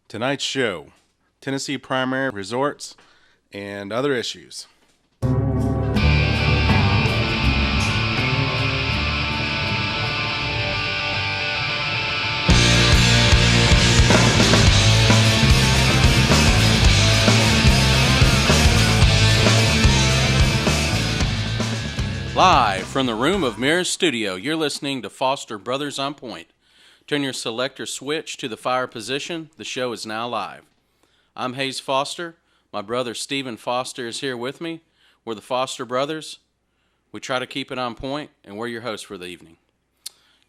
Tonight's show, Tennessee primary resorts and other issues. Live from the Room of Mirrors studio, you're listening to Foster Brothers on Point. Turn your selector switch to the fire position. The show is now live. I'm Hayes Foster. My brother Stephen Foster is here with me. We're the Foster Brothers. We try to keep it on point, and we're your hosts for the evening.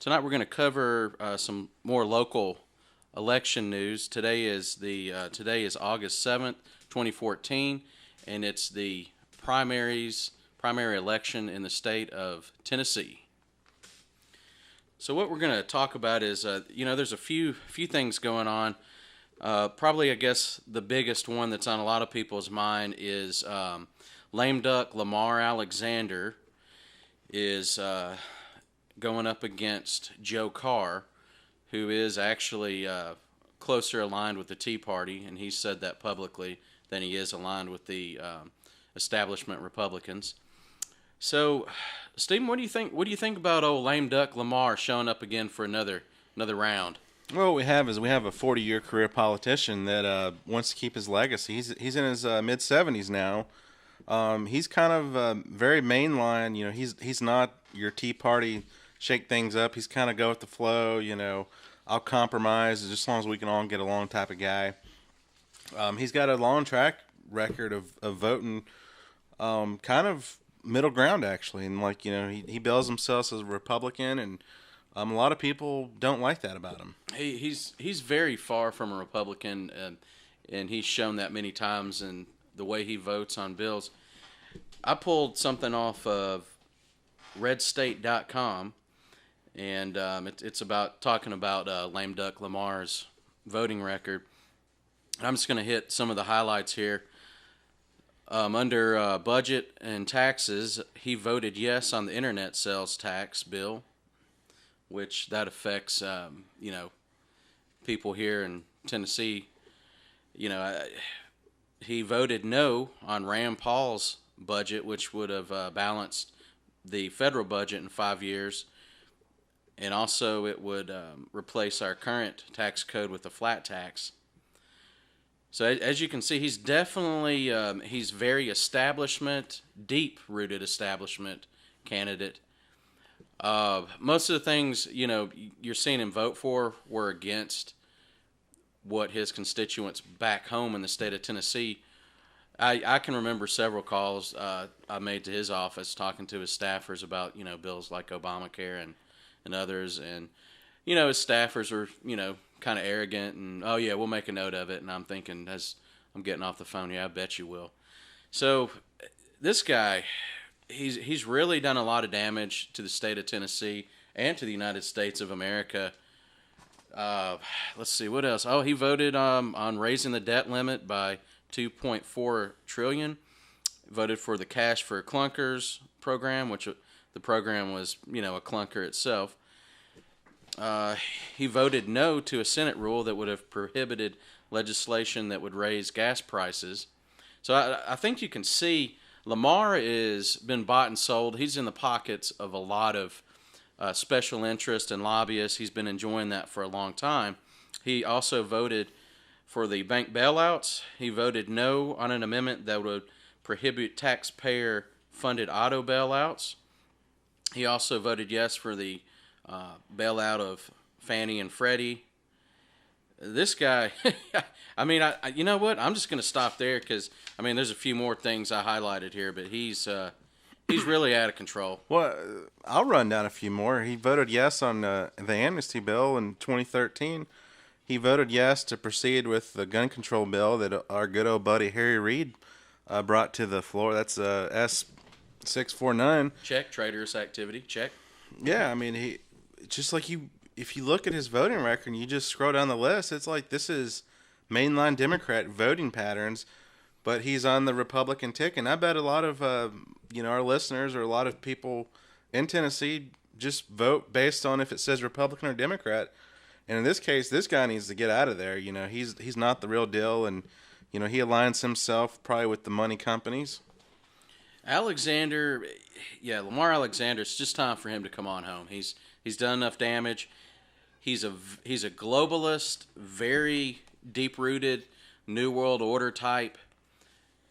Tonight we're going to cover some more local election news. Today is August 7th, 2014, and it's the primary election in the state of Tennessee. So what we're going to talk about is, there's a few things going on. Probably, I guess, the biggest one that's on a lot of people's mind is lame duck Lamar Alexander is going up against Joe Carr, who is actually closer aligned with the Tea Party, and he's said that publicly, than he is aligned with the establishment Republicans. So, Stephen, what do you think? What do you think about old lame duck Lamar showing up again for another round? Well, what we have is we have a 40-year career politician that wants to keep his legacy. He's in his mid-70s now. He's kind of very mainline. You know, he's not your Tea Party shake things up. He's kind of go with the flow. You know, I'll compromise just as long as we can all get along type of guy. He's got a long track record of voting kind of middle ground, actually, and he bills himself as a Republican, and a lot of people don't like that about him. He's very far from a Republican, and he's shown that many times in the way he votes on bills. I pulled something off of redstate.com, and it's talking about lame duck Lamar's voting record. I'm just going to hit some of the highlights here. Under budget and taxes, he voted yes on the internet sales tax bill, which that affects, people here in Tennessee. He voted no on Rand Paul's budget, which would have balanced the federal budget in 5 years, and also it would replace our current tax code with a flat tax. So as you can see, he's definitely he's very deep-rooted establishment candidate. Most of the things you're seeing him vote for were against what his constituents back home in the state of Tennessee. I can remember several calls I made to his office talking to his staffers about bills like Obamacare and others, and his staffers were kind of arrogant and, oh yeah, we'll make a note of it. And I'm thinking, as I'm getting off the phone, yeah, I bet you will. So this guy, he's really done a lot of damage to the state of Tennessee and to the United States of America. Let's see, what else? Oh, he voted on raising the debt limit by $2.4 trillion. Voted for the Cash for Clunkers program, which the program was, a clunker itself. He voted no to a Senate rule that would have prohibited legislation that would raise gas prices. So I think you can see Lamar has been bought and sold. He's in the pockets of a lot of special interest and lobbyists. He's been enjoying that for a long time. He also voted for the bank bailouts. He voted no on an amendment that would prohibit taxpayer-funded auto bailouts. He also voted yes for the bailout of Fannie and Freddie. This guy, you know what? I'm just going to stop there because, there's a few more things I highlighted here, but he's really out of control. Well, I'll run down a few more. He voted yes on the amnesty bill in 2013. He voted yes to proceed with the gun control bill that our good old buddy Harry Reid brought to the floor. That's S649. Check. Traitorous activity. Check. Yeah, just like if you look at his voting record and you just scroll down the list, it's like this is mainline Democrat voting patterns, but he's on the Republican ticket. And I bet a lot of our listeners or a lot of people in Tennessee just vote based on if it says Republican or Democrat. And in this case, this guy needs to get out of there. He's not the real deal, and he aligns himself probably with the money companies. Alexander, yeah, Lamar Alexander. It's just time for him to come on home. He's done enough damage. He's a globalist, very deep rooted New World Order type.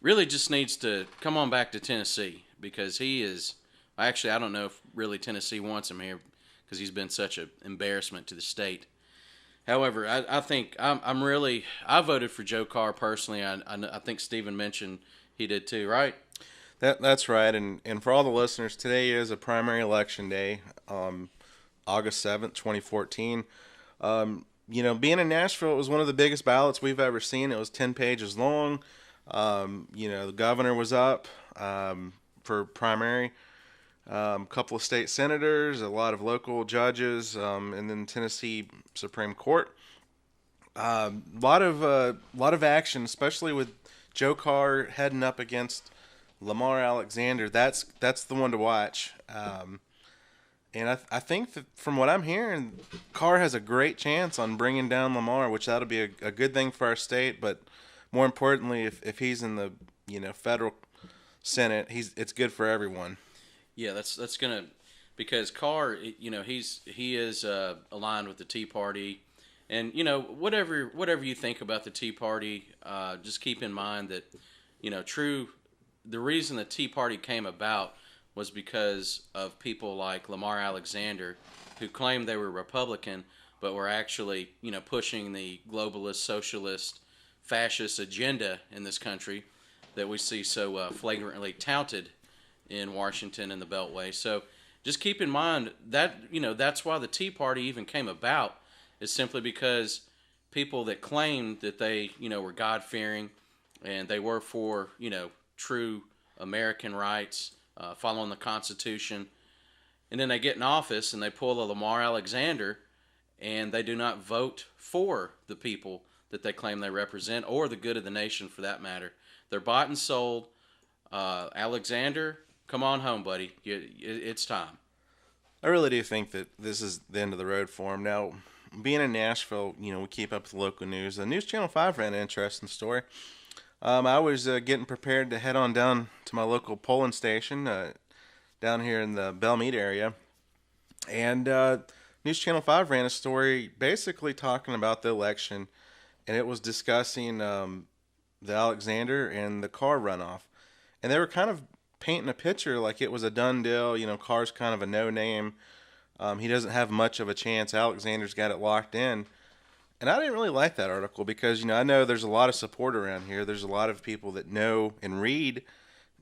Really, just needs to come on back to Tennessee because he is. Actually, I don't know if really Tennessee wants him here because he's been such an embarrassment to the state. However, I think I voted for Joe Carr personally. I think Stephen mentioned he did too, right? That's right, and for all the listeners, today is a primary election day, August 7th, 2014. Being in Nashville, it was one of the biggest ballots we've ever seen. It was 10 pages long. The governor was up for primary. A couple of state senators, a lot of local judges, and then Tennessee Supreme Court. Lot of action, especially with Joe Carr heading up against Lamar Alexander. That's the one to watch. And I think that from what I'm hearing, Carr has a great chance on bringing down Lamar, which that'll be a good thing for our state. But more importantly, if he's in the federal Senate, it's good for everyone. Yeah, that's gonna because Carr, he is aligned with the Tea Party, and whatever you think about the Tea Party, just keep in mind that the reason the Tea Party came about was because of people like Lamar Alexander, who claimed they were Republican, but were actually pushing the globalist, socialist, fascist agenda in this country that we see so flagrantly touted in Washington and the Beltway. So just keep in mind that that's why the Tea Party even came about, is simply because people that claimed that they were God-fearing and they were for true American rights, following the Constitution, and then they get in office and they pull a Lamar Alexander and they do not vote for the people that they claim they represent or the good of the nation for that matter. They're bought and sold. Alexander, come on home, buddy. It's time. I really do think that this is the end of the road for him. Now, being in Nashville, we keep up with the local news. The News Channel 5 ran an interesting story. I was getting prepared to head on down to my local polling station down here in the Belmead area. And News Channel 5 ran a story basically talking about the election, and it was discussing the Alexander and the Carr runoff. And they were kind of painting a picture like it was a done deal. Carr's kind of a no-name. He doesn't have much of a chance. Alexander's got it locked in. And I didn't really like that article because, I know there's a lot of support around here. There's a lot of people that know and read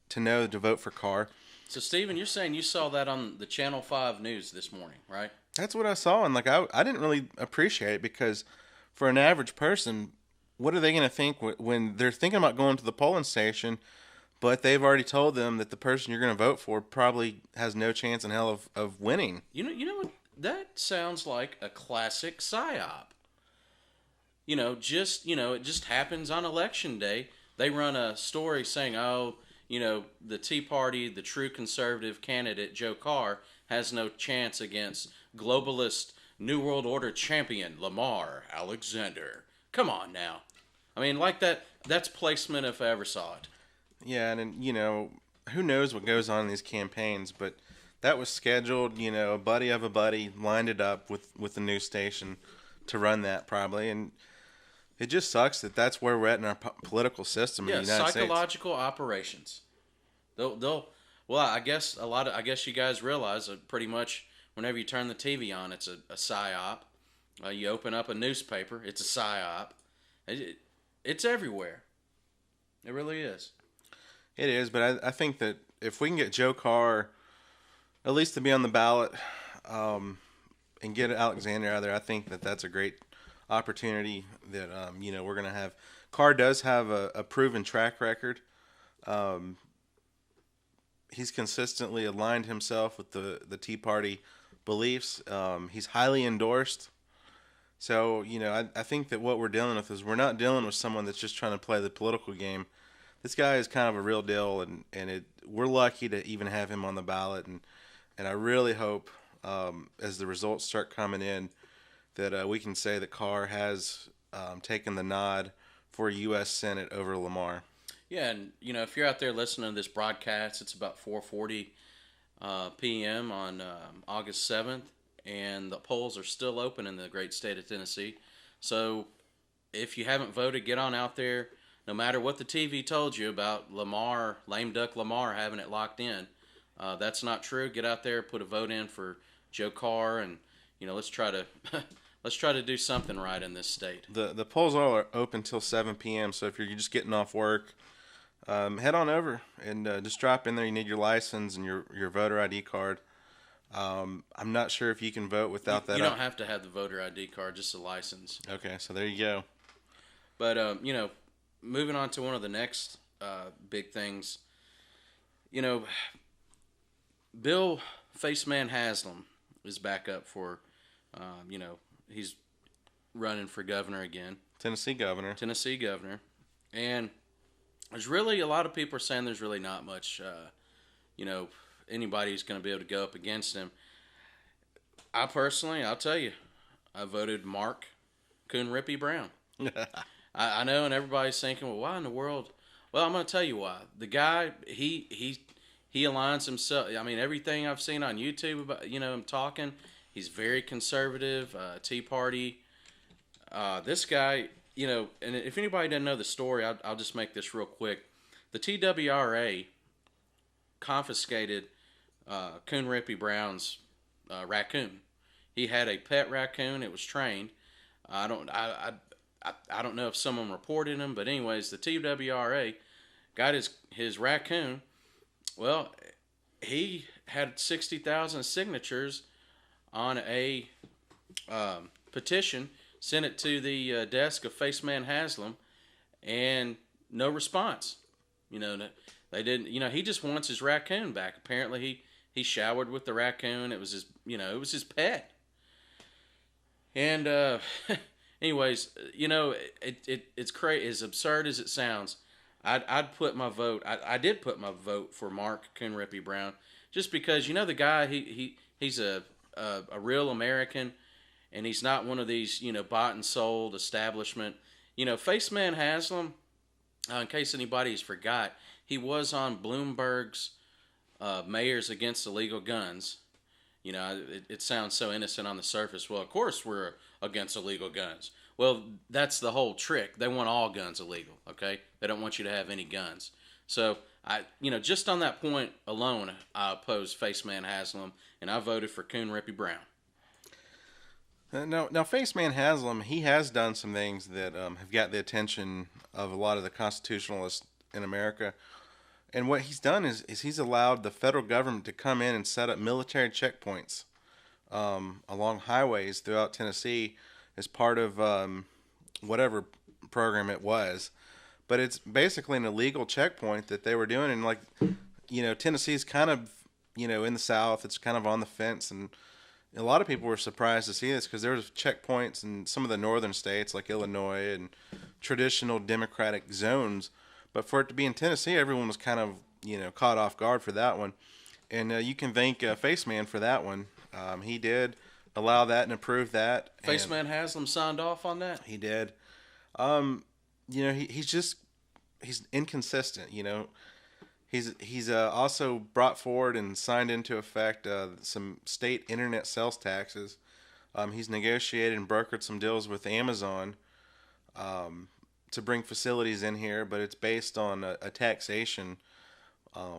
to vote for Carr. So, Stephen, you're saying you saw that on the Channel 5 news this morning, right? That's what I saw, and I didn't really appreciate it because for an average person, what are they going to think when they're thinking about going to the polling station, but they've already told them that the person you're going to vote for probably has no chance in hell of winning? You know what? That sounds like a classic psyop. It just happens on election day. They run a story saying, the Tea Party, the true conservative candidate, Joe Carr, has no chance against globalist New World Order champion, Lamar Alexander. Come on now. I mean, like that's placement if I ever saw it. Yeah, and who knows what goes on in these campaigns, but that was scheduled, a buddy of a buddy lined it up with the news station to run that probably, and it just sucks that that's where we're at in our political system in the United States. Psychological operations. Well, I guess you guys realize that pretty much whenever you turn the TV on, it's a psyop. You open up a newspaper, it's a psyop. It's everywhere. It really is. It is, but I think that if we can get Joe Carr at least to be on the ballot and get Alexander out of there, I think that's a great opportunity that we're going to have. Carr does have a proven track record. He's consistently aligned himself with the Tea Party beliefs. He's highly endorsed. So, I think that what we're dealing with is we're not dealing with someone that's just trying to play the political game. This guy is kind of a real deal, and we're lucky to even have him on the ballot. And I really hope as the results start coming in that we can say that Carr has taken the nod for U.S. Senate over Lamar. Yeah, and if you're out there listening to this broadcast, it's about 4:40 p.m. on August 7th, and the polls are still open in the great state of Tennessee. So if you haven't voted, get on out there. No matter what the TV told you about Lamar, lame duck Lamar having it locked in, that's not true. Get out there, put a vote in for Joe Carr, and let's try to let's try to do something right in this state. The polls are open till 7 p.m. So if you're just getting off work, head on over and just drop in there. You need your license and your voter ID card. I'm not sure if you can vote without that. You don't have to have the voter ID card, just a license. Okay, so there you go. But moving on to one of the next big things, Bill Faceman Haslam is back up for, he's running for governor again. Tennessee governor. And there's really, a lot of people are saying there's really not much, anybody who's going to be able to go up against him. I personally, I'll tell you, I voted Mark Coon Rippy Brown. I know, and everybody's thinking, well, why in the world? Well, I'm going to tell you why. The guy, he aligns himself. I mean, everything I've seen on YouTube about, him talking, he's very conservative, Tea Party. This guy, and if anybody doesn't know the story, I'll just make this real quick. The TWRA confiscated Coon Rippy Brown's raccoon. He had a pet raccoon. It was trained. I don't know if someone reported him, but anyways, the TWRA got his raccoon. Well, he had 60,000 signatures on a petition, sent it to the desk of Faceman Haslam, and no response. They didn't. He just wants his raccoon back. Apparently, he showered with the raccoon. It was his, it was his pet. And anyways, it's crazy. As absurd as it sounds, I'd put my vote. I did put my vote for Mark Coon Rippy Brown, just because the guy. He's a real American, and he's not one of these bought and sold establishment. Faceman Haslam. In case anybody's forgot, he was on Bloomberg's Mayors Against Illegal Guns. It sounds so innocent on the surface. Well, of course we're against illegal guns. Well, that's the whole trick. They want all guns illegal, okay? They don't want you to have any guns. So, just on that point alone, I opposed Faceman Haslam, and I voted for Coon Rippy Brown. Now, Faceman Haslam, he has done some things that have got the attention of a lot of the constitutionalists in America. And what he's done is he's allowed the federal government to come in and set up military checkpoints along highways throughout Tennessee as part of whatever program it was. But it's basically an illegal checkpoint that they were doing. And Tennessee's kind of, in the South, it's kind of on the fence. And a lot of people were surprised to see this because there was checkpoints in some of the northern states like Illinois and traditional Democratic zones. But for it to be in Tennessee, everyone was kind of, caught off guard for that one. And you can thank Faceman for that one. He did allow that and approve that. Faceman Haslam signed off on that? He did. He's inconsistent, He's also brought forward and signed into effect some state internet sales taxes. He's negotiated and brokered some deals with Amazon to bring facilities in here, but it's based on a taxation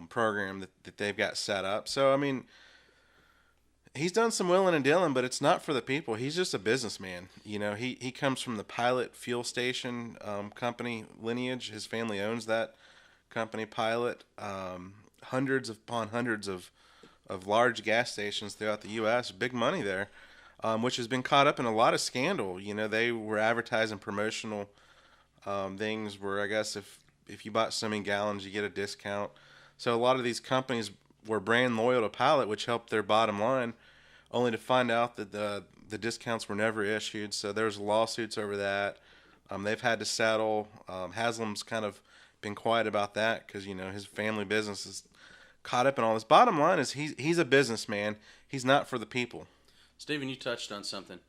program that they've got set up. So, I mean, he's done some willing and dealing, but it's not for the people. He's just a businessman. He comes from the Pilot Fuel Station company lineage. His family owns that company, Pilot. Hundreds upon hundreds of large gas stations throughout the U.S. Big money there, which has been caught up in a lot of scandal. They were advertising promotional things where I guess if you bought so many gallons, you get a discount. So a lot of these companies were brand loyal to Pilot, which helped their bottom line, only to find out that the discounts were never issued. So there's lawsuits over that. They've had to settle. Haslam's kind of been quiet about that because his family business is caught up in all this. Bottom line is he's a businessman. He's not for the people. Stephen, you touched on something.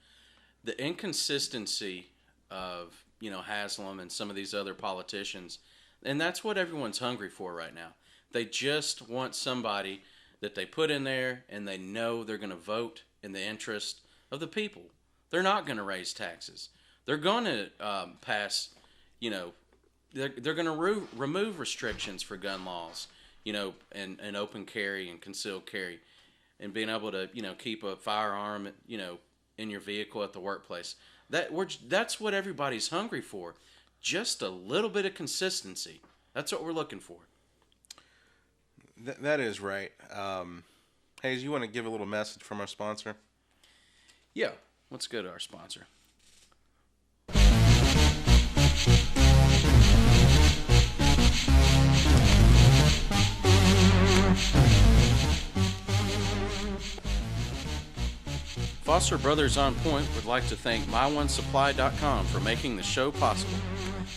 the inconsistency of Haslam and some of these other politicians, and that's what everyone's hungry for right now. They just want somebody that they put in there and they know they're going to vote in the interest of the people. They're not going to raise taxes. They're going to pass, they're going to remove restrictions for gun laws, and open carry and concealed carry, and being able to, keep a firearm, in your vehicle at the workplace. That's what everybody's hungry for. Just a little bit of consistency. That's what we're looking for. That is right. Hayes, you want to give a little message from our sponsor? Yeah, let's go to our sponsor. Foster Brothers on Point would like to thank MyOneSupply.com for making the show possible.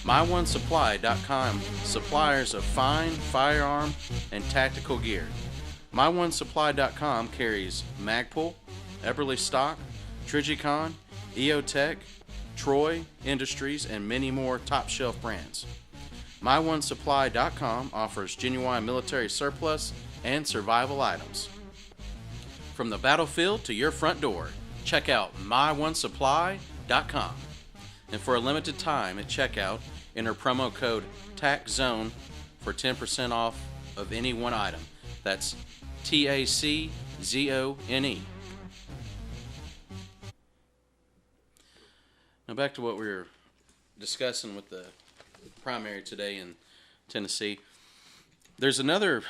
MyOneSupply.com, suppliers of fine firearm and tactical gear. MyOneSupply.com carries Magpul, Eberly Stock, Trigicon, EOTech, Troy Industries, and many more top-shelf brands. MyOneSupply.com offers genuine military surplus and survival items. From the battlefield to your front door, check out MyOneSupply.com. And for a limited time at checkout, enter promo code TACZONE for 10% off of any one item. That's TACZONE. Now back to what we were discussing with the primary today in Tennessee. There's another,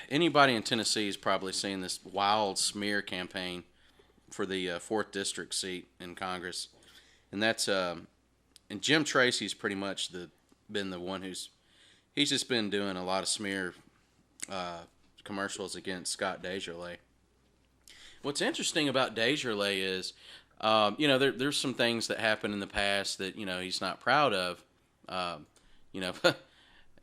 anybody in Tennessee has probably seen this wild smear campaign for the 4th District seat in Congress. And that's, and Jim Tracy's pretty much been the one he's just been doing a lot of smear commercials against Scott Desjardins. What's interesting about Desjardins is, there's some things that happened in the past that, he's not proud of,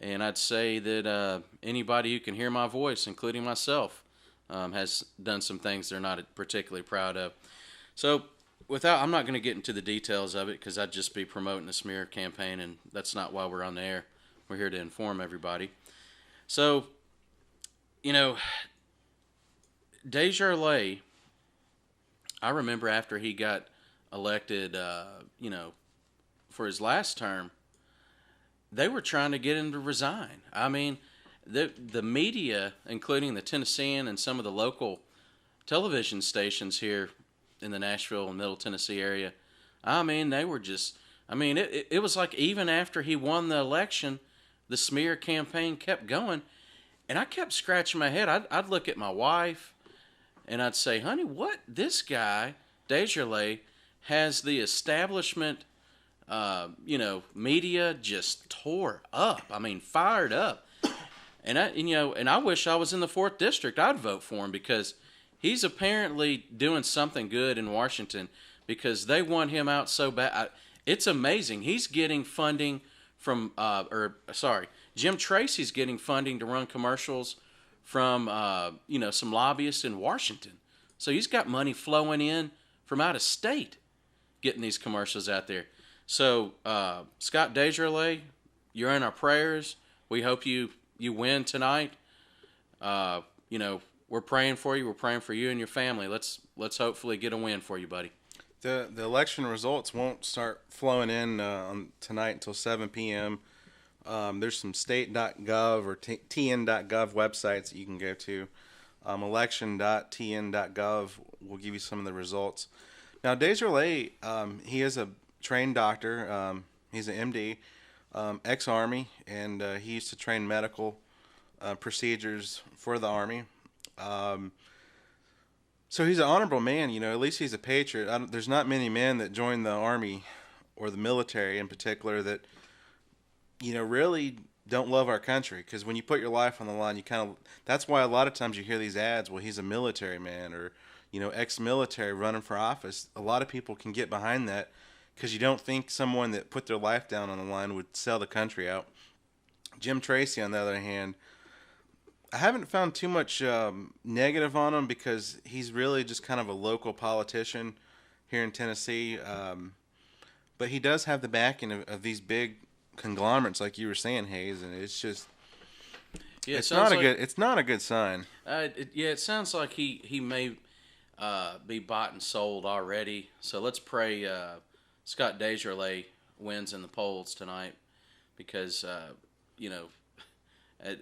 and I'd say that anybody who can hear my voice, including myself, has done some things they're not particularly proud of. So, I'm not going to get into the details of it because I'd just be promoting the smear campaign, and that's not why we're on the air. We're here to inform everybody. So, Desjardins, I remember after he got elected, for his last term, they were trying to get him to resign. I mean, the media, including the Tennessean and some of the local television stations here in the Nashville and Middle Tennessee area, I mean, they were just, it was like even after he won the election, the smear campaign kept going. And I kept scratching my head. I'd look at my wife and I'd say, honey, what? This guy, Desjardins, has the establishment, media just tore up. I mean, fired up. And I wish I was in the 4th District. I'd vote for him because he's apparently doing something good in Washington because they want him out so bad. It's amazing. He's getting funding from, Jim Tracy's getting funding to run commercials from, some lobbyists in Washington. So he's got money flowing in from out of state getting these commercials out there. So, Scott Desjardins, you're in our prayers. We hope you win tonight. We're praying for you. We're praying for you and your family. Let's hopefully get a win for you, buddy. The election results won't start flowing in on tonight until 7 p.m. There's some state.gov or tn.gov websites that you can go to. Election.tn.gov will give you some of the results. Now, Desjardins, he is a trained doctor. He's an MD, ex-Army, and he used to train medical procedures for the Army. So he's an honorable man, at least he's a patriot. There's not many men that join the Army or the military in particular that, really don't love our country. Because when you put your life on the line, that's why a lot of times you hear these ads, well, he's a military man or, ex-military running for office. A lot of people can get behind that because you don't think someone that put their life down on the line would sell the country out. Jim Tracy, on the other hand, I haven't found too much negative on him because he's really just kind of a local politician here in Tennessee. But he does have the backing of these big conglomerates, like you were saying, Hayes, and it's just it's not a good sign. It sounds like he may be bought and sold already. So let's pray Scott Desjardins wins in the polls tonight, because you know,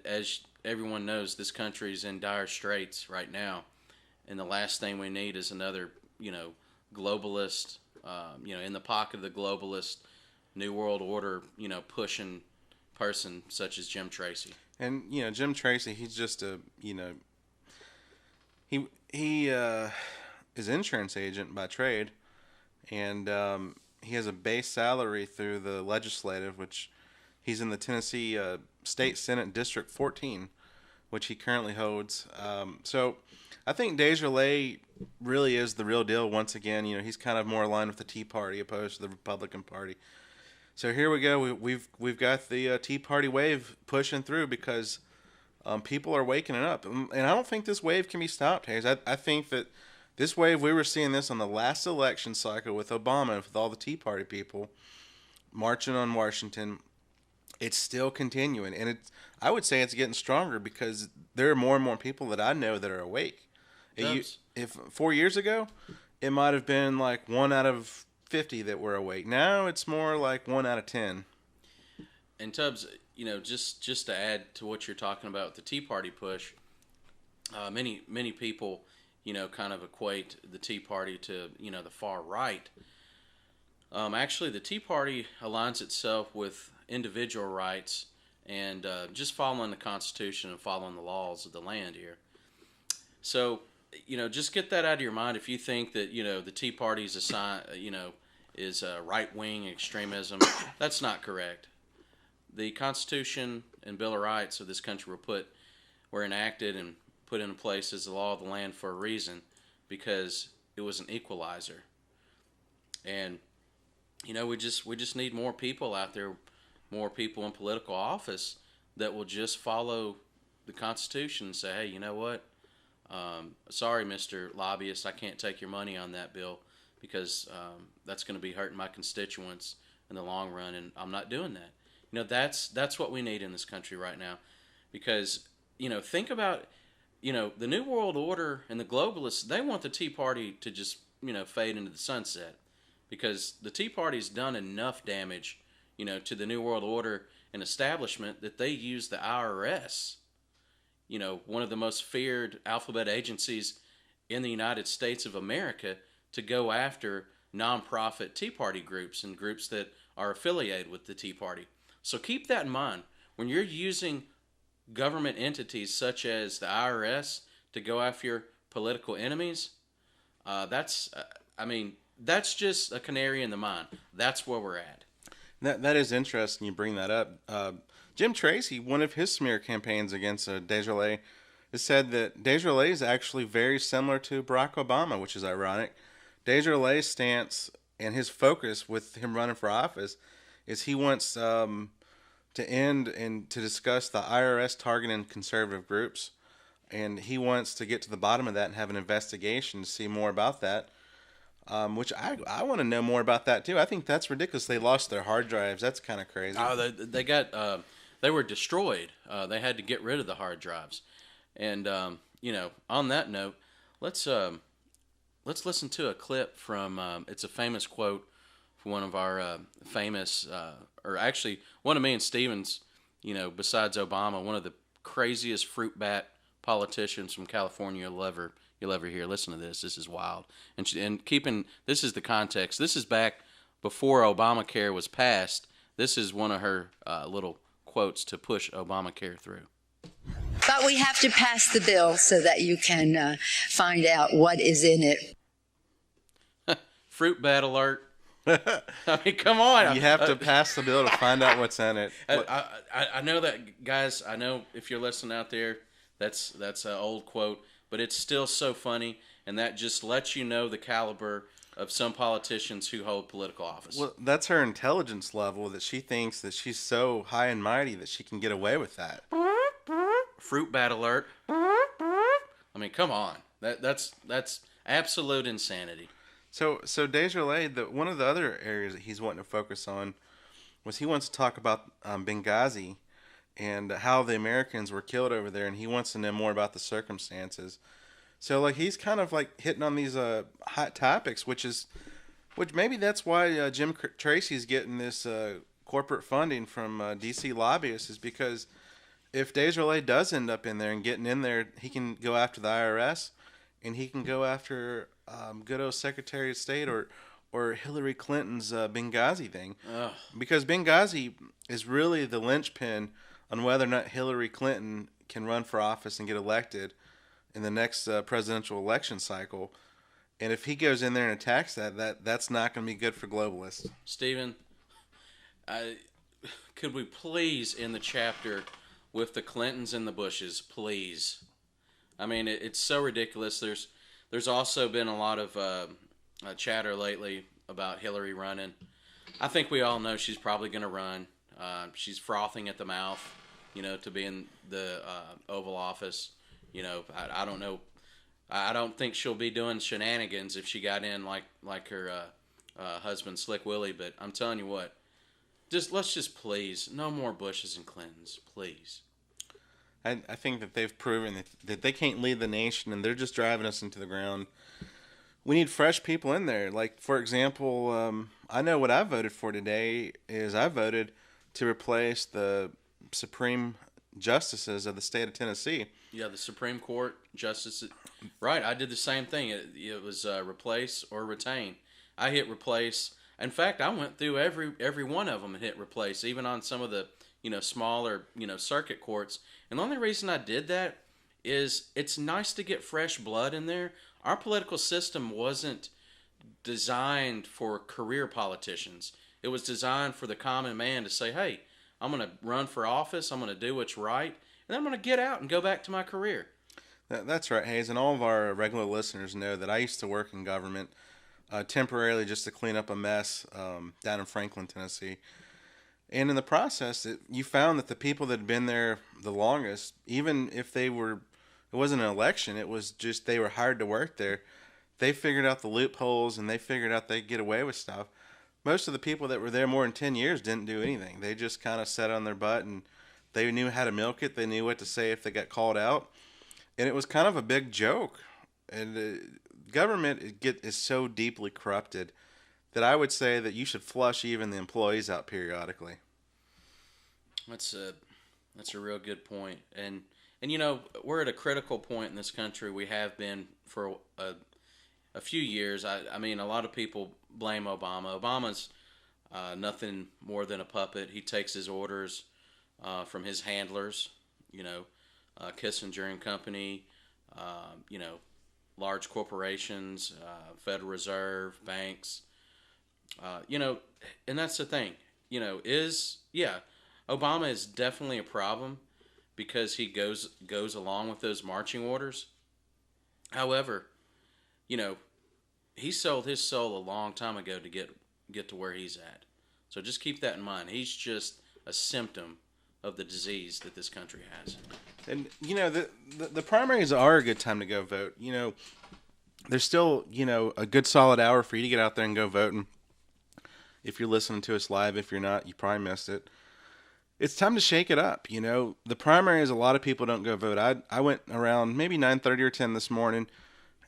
as everyone knows, this country is in dire straits right now, and the last thing we need is another globalist, in the pocket of the globalist New World Order, pushing person such as Jim Tracy. And Jim Tracy, he's just he is insurance agent by trade, and he has a base salary through the legislative, which he's in the Tennessee State Senate District 14, which he currently holds. So I think Desjardins really is the real deal once again. He's kind of more aligned with the Tea Party opposed to the Republican Party. So here we go. We've got the Tea Party wave pushing through because people are waking up, and I don't think this wave can be stopped, Hayes. I think that this wave, we were seeing this on the last election cycle with Obama, with all the Tea Party people marching on Washington. It's still continuing, and I would say it's getting stronger because there are more and more people that I know that are awake. If 4 years ago, it might have been like 1 out of 50 that were awake. Now it's more like 1 out of 10. And Tubbs, just to add to what you're talking about, the Tea Party push, many people, kind of equate the Tea Party to, the far right. Actually, the Tea Party aligns itself with individual rights and just following the Constitution and following the laws of the land here. So, just get that out of your mind. If you think that, the Tea Party is is right-wing extremism, that's not correct. The Constitution and Bill of Rights of this country were enacted and put into place as the law of the land for a reason, because it was an equalizer. And we just need more people out there, more people in political office that will just follow the Constitution and say, hey, you know what? Sorry, Mr. Lobbyist, I can't take your money on that bill because that's going to be hurting my constituents in the long run, and I'm not doing that. That's what we need in this country right now, because think about the New World Order and the globalists. They want the Tea Party to just fade into the sunset, because the Tea Party's done enough damage to the New World Order and establishment that they use the IRS, one of the most feared alphabet agencies in the United States of America, to go after nonprofit Tea Party groups and groups that are affiliated with the Tea Party. So keep that in mind when you're using government entities such as the IRS to go after your political enemies. That's just a canary in the mine. That's where we're at. That is interesting you bring that up. Jim Tracy, one of his smear campaigns against Desjardins, has said that Desjardins is actually very similar to Barack Obama, which is ironic. Desjardins' stance and his focus with him running for office is he wants to end and to discuss the IRS targeting conservative groups, and he wants to get to the bottom of that and have an investigation to see more about that. Which I want to know more about that too. I think that's ridiculous. They lost their hard drives. That's kind of crazy. Oh, they were destroyed. They had to get rid of the hard drives. And on that note, let's listen to a clip from. It's a famous quote from one of our famous, or actually one of me and Steven's. Besides Obama, one of the craziest fruit bat politicians from California you'll ever hear. Listen to this. This is wild. And this is the context. This is back before Obamacare was passed. This is one of her little quotes to push Obamacare through. But we have to pass the bill so that you can find out what is in it. Fruit bat alert. I mean, come on. You have to pass the bill to find out what's in it. I know that, guys. I know if you're listening out there, that's an old quote. But it's still so funny, and that just lets you know the caliber of some politicians who hold political office. Well, that's her intelligence level, that she thinks that she's so high and mighty that she can get away with that. Fruit bat alert. I mean, come on. That's absolute insanity. So Desjardins, one of the other areas that he's wanting to focus on was he wants to talk about Benghazi and how the Americans were killed over there, and he wants to know more about the circumstances. So like he's kind of like hitting on these hot topics, which maybe that's why Tracy's getting this corporate funding from DC lobbyists, is because if Desjardins does end up in there and getting in there, he can go after the IRS, and he can go after good old Secretary of State or Hillary Clinton's Benghazi thing, Ugh. because Benghazi is really the linchpin on whether or not Hillary Clinton can run for office and get elected in the next presidential election cycle. And if he goes in there and attacks that's not going to be good for globalists. Stephen, could we please end the chapter with the Clintons and the Bushes, please? I mean, it's so ridiculous. There's also been a lot of chatter lately about Hillary running. I think we all know she's probably going to run. She's frothing at the mouth, to be in the Oval Office. I don't know. I don't think she'll be doing shenanigans if she got in like her husband Slick Willie. But I'm telling you what, let's just please, no more Bushes and Clintons, please. I think that they've proven that they can't lead the nation, and they're just driving us into the ground. We need fresh people in there. Like, for example, I know what I voted for today is I voted to replace the Supreme Justices of the state of Tennessee. Yeah, the Supreme Court justices. Right, I did the same thing. It was replace or retain. I hit replace. In fact, I went through every one of them and hit replace, even on some of the smaller circuit courts. And the only reason I did that is it's nice to get fresh blood in there. Our political system wasn't designed for career politicians. It was designed for the common man to say, hey, I'm going to run for office, I'm going to do what's right, and then I'm going to get out and go back to my career. That's right, Hayes. And all of our regular listeners know that I used to work in government temporarily just to clean up a mess down in Franklin, Tennessee. And in the process, you found that the people that had been there the longest, even if it wasn't an election, it was just they were hired to work there, they figured out the loopholes and they figured out they'd get away with stuff. Most of the people that were there more than 10 years didn't do anything. They just kind of sat on their butt, and they knew how to milk it. They knew what to say if they got called out. And it was kind of a big joke. And government is so deeply corrupted that I would say that you should flush even the employees out periodically. That's a real good point. And we're at a critical point in this country. We have been for a few years. I mean, a lot of people blame Obama. Obama's nothing more than a puppet. He takes his orders from his handlers, Kissinger and Company, large corporations, Federal Reserve, banks. And that's the thing. Obama is definitely a problem because he goes along with those marching orders. However, he sold his soul a long time ago to get to where he's at. So just keep that in mind. He's just a symptom of the disease that this country has. And the primaries are a good time to go vote. There's still a good solid hour for you to get out there and go vote. And if you're listening to us live, if you're not, you probably missed it. It's time to shake it up. The primaries, a lot of people don't go vote. I went around maybe 9:30 or 10 this morning,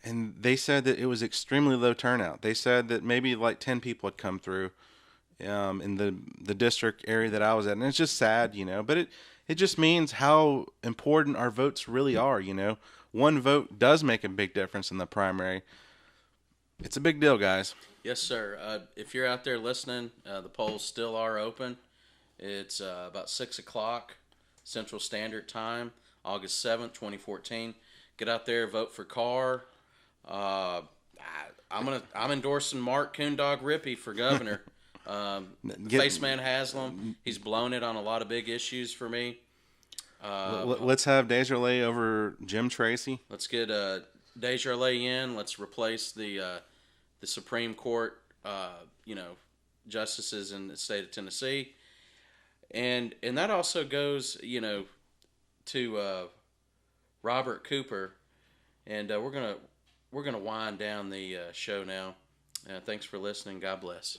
and they said that it was extremely low turnout. They said that maybe like 10 people had come through in the district area that I was at. And it's just sad, but it just means how important our votes really are. One vote does make a big difference in the primary. It's a big deal, guys. Yes, sir. If you're out there listening, the polls still are open. It's about 6 o'clock Central Standard Time, August 7th, 2014. Get out there, vote for Carr. I'm endorsing Mark Coondog Rippey for governor. Faceman Haslam, he's blown it on a lot of big issues for me. Let's have Desjardins over Jim Tracy. Let's get Desjardins in. Let's replace the Supreme Court, justices in the state of Tennessee, and that also goes, to Robert Cooper, and we're gonna wind down the show now. Thanks for listening. God bless.